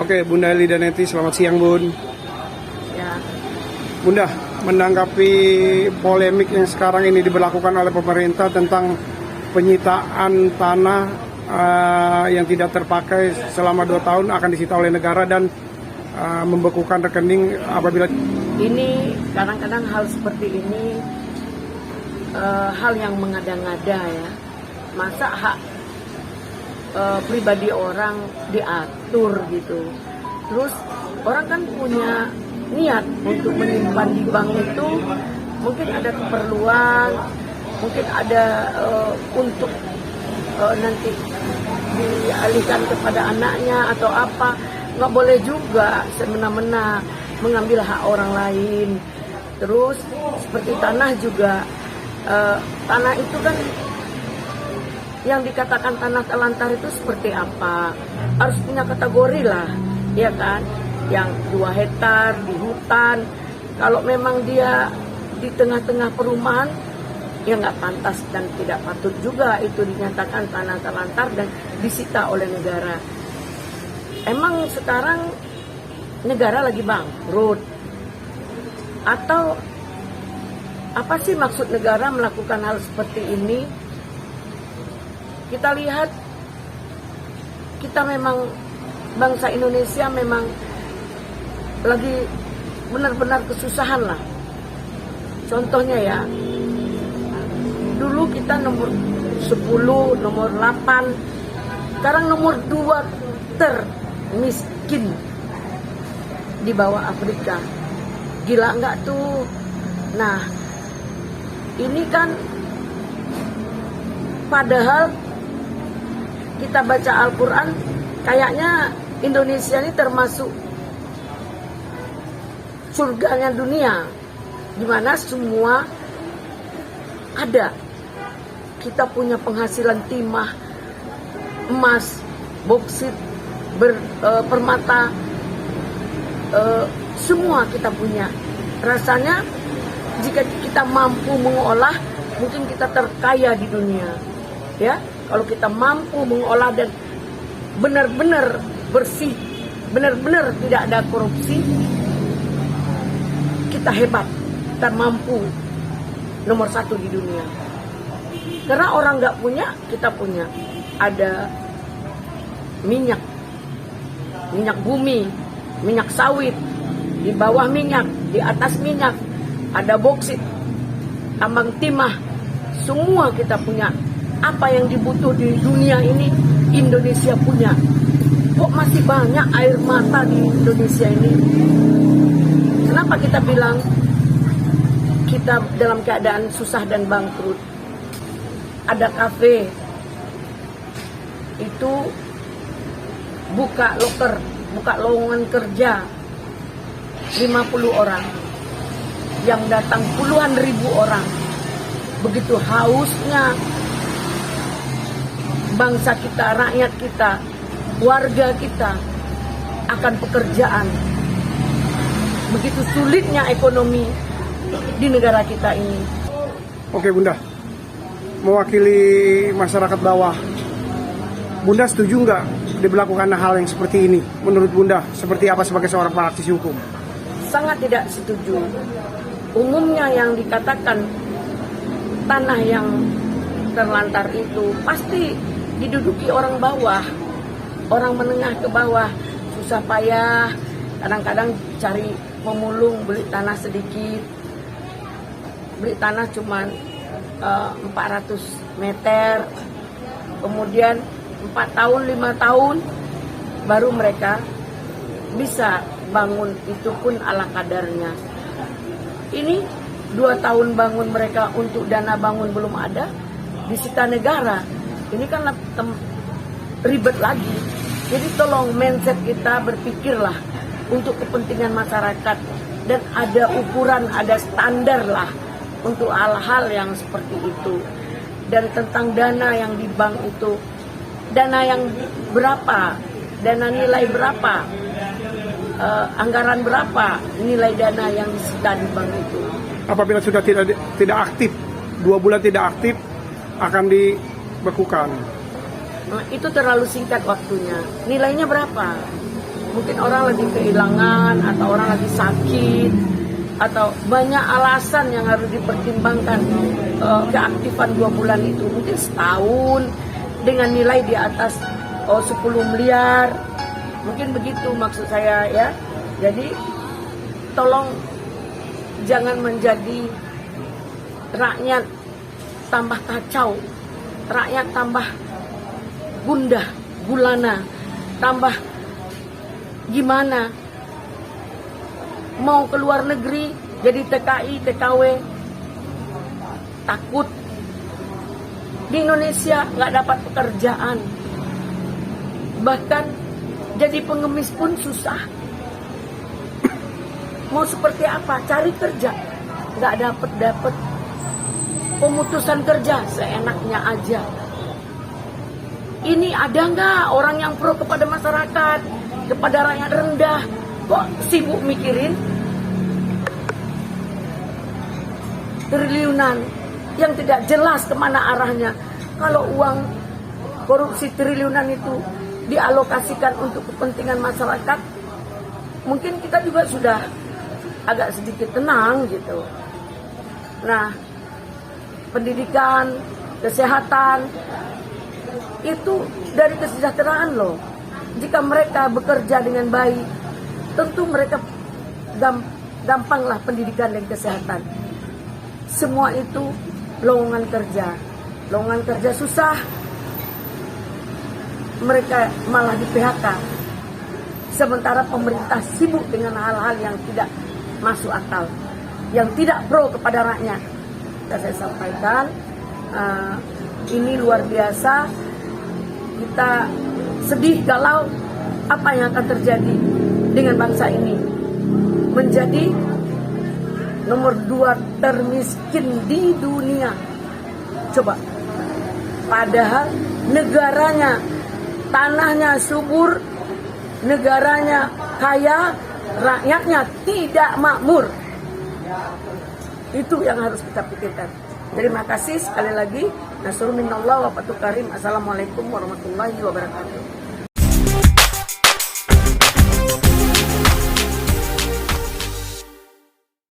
Oke, Bunda Eli Daneti, selamat siang, Bun. Ya, Bunda, menanggapi polemik yang sekarang ini diberlakukan oleh pemerintah tentang penyitaan tanah yang tidak terpakai selama 2 tahun akan disita oleh negara dan membekukan rekening apabila ini kadang-kadang hal seperti ini hal yang mengada-ngada ya. Masa hak pribadi orang diatur gitu. Terus orang kan punya niat untuk menyimpan di bank itu, mungkin ada keperluan, mungkin ada untuk nanti dialihkan kepada anaknya atau apa. Nggak boleh juga semena-mena mengambil hak orang lain. Terus seperti tanah juga, tanah itu kan yang dikatakan tanah telantar itu seperti apa? Harus punya kategori lah, ya kan? Yang 2 hektar di hutan. Kalau memang dia di tengah-tengah perumahan, ya nggak pantas dan tidak patut juga itu dinyatakan tanah telantar dan disita oleh negara. Emang sekarang negara lagi bangkrut? Atau apa sih maksud negara melakukan hal seperti ini? Kita lihat, kita memang bangsa Indonesia memang lagi benar-benar kesusahan lah. Contohnya ya, dulu kita nomor 10, nomor 8, sekarang nomor 2 termiskin di bawah Afrika. Gila nggak tuh? Nah, ini kan padahal kita baca Al-Quran, kayaknya Indonesia ini termasuk surganya dunia, di mana semua ada. Kita punya penghasilan timah, emas, boksit, permata, semua kita punya. Rasanya jika kita mampu mengolah, mungkin kita terkaya di dunia. Ya, kalau kita mampu mengolah dan benar-benar bersih, benar-benar tidak ada korupsi, kita hebat, kita mampu nomor 1 di dunia. Karena orang nggak punya, kita punya. Ada minyak bumi, minyak sawit, di bawah minyak, di atas minyak, ada boksit, tambang timah, semua kita punya. Apa yang dibutuh di dunia ini, Indonesia punya. Kok masih banyak air mata di Indonesia ini? Kenapa kita bilang kita dalam keadaan susah dan bangkrut? Ada kafe, itu buka loker, buka lowongan kerja 50 orang, yang datang puluhan ribu orang. Begitu hausnya bangsa kita, rakyat kita, warga kita akan pekerjaan. Begitu sulitnya ekonomi di negara kita ini. Oke, Bunda, mewakili masyarakat bawah, Bunda setuju nggak diberlakukan hal yang seperti ini? Menurut Bunda, seperti apa sebagai seorang praktisi hukum? Sangat tidak setuju. Umumnya yang dikatakan tanah yang terlantar itu pasti diduduki orang bawah, orang menengah ke bawah, susah payah, kadang-kadang cari pemulung, beli tanah sedikit, beli tanah cuma 400 meter, kemudian 4 tahun, 5 tahun, baru mereka bisa bangun, itu pun ala kadarnya. Ini 2 tahun bangun mereka, untuk dana bangun belum ada, disita negara. Ini kan ribet lagi. Jadi tolong mindset kita, berpikirlah untuk kepentingan masyarakat. Dan ada ukuran, ada standar lah untuk hal-hal yang seperti itu. Dan tentang dana yang di bank itu, dana yang berapa, dana nilai berapa, anggaran berapa, nilai dana yang disita di bank itu. Apabila sudah tidak aktif, 2 bulan tidak aktif, akan dibekukan. Nah, itu terlalu singkat waktunya. Nilainya berapa? Mungkin orang lagi kehilangan, atau orang lagi sakit, atau banyak alasan yang harus dipertimbangkan. Keaktifan 2 bulan itu mungkin setahun dengan nilai di atas 10 miliar, mungkin begitu maksud saya ya. Jadi tolong jangan menjadi rakyat tambah kacau, rakyat tambah gundah gulana, tambah gimana mau ke luar negeri jadi TKI, TKW, takut. Di Indonesia nggak dapat pekerjaan, bahkan jadi pengemis pun susah. Mau seperti apa? Cari kerja nggak dapet. Pemutusan kerja seenaknya aja. Ini ada nggak orang yang pro kepada masyarakat, kepada rakyat rendah? Kok sibuk mikirin triliunan yang tidak jelas kemana arahnya? Kalau uang korupsi triliunan itu dialokasikan untuk kepentingan masyarakat, mungkin kita juga sudah agak sedikit tenang gitu. Nah, pendidikan, kesehatan itu dari kesejahteraan loh. Jika mereka bekerja dengan baik, tentu mereka gampanglah pendidikan dan kesehatan. Semua itu lowongan kerja susah, mereka malah di PHK. Sementara pemerintah sibuk dengan hal-hal yang tidak masuk akal, yang tidak pro kepada rakyat. Saya sampaikan, ini luar biasa. Kita sedih kalau apa yang akan terjadi dengan bangsa ini, menjadi nomor 2 termiskin di dunia. Coba, padahal negaranya, tanahnya subur, negaranya kaya, rakyatnya tidak makmur. Itu yang harus kita pikirkan. Terima kasih sekali lagi. Nasrul minallah wa fathul karim. Assalamualaikum warahmatullahi wabarakatuh.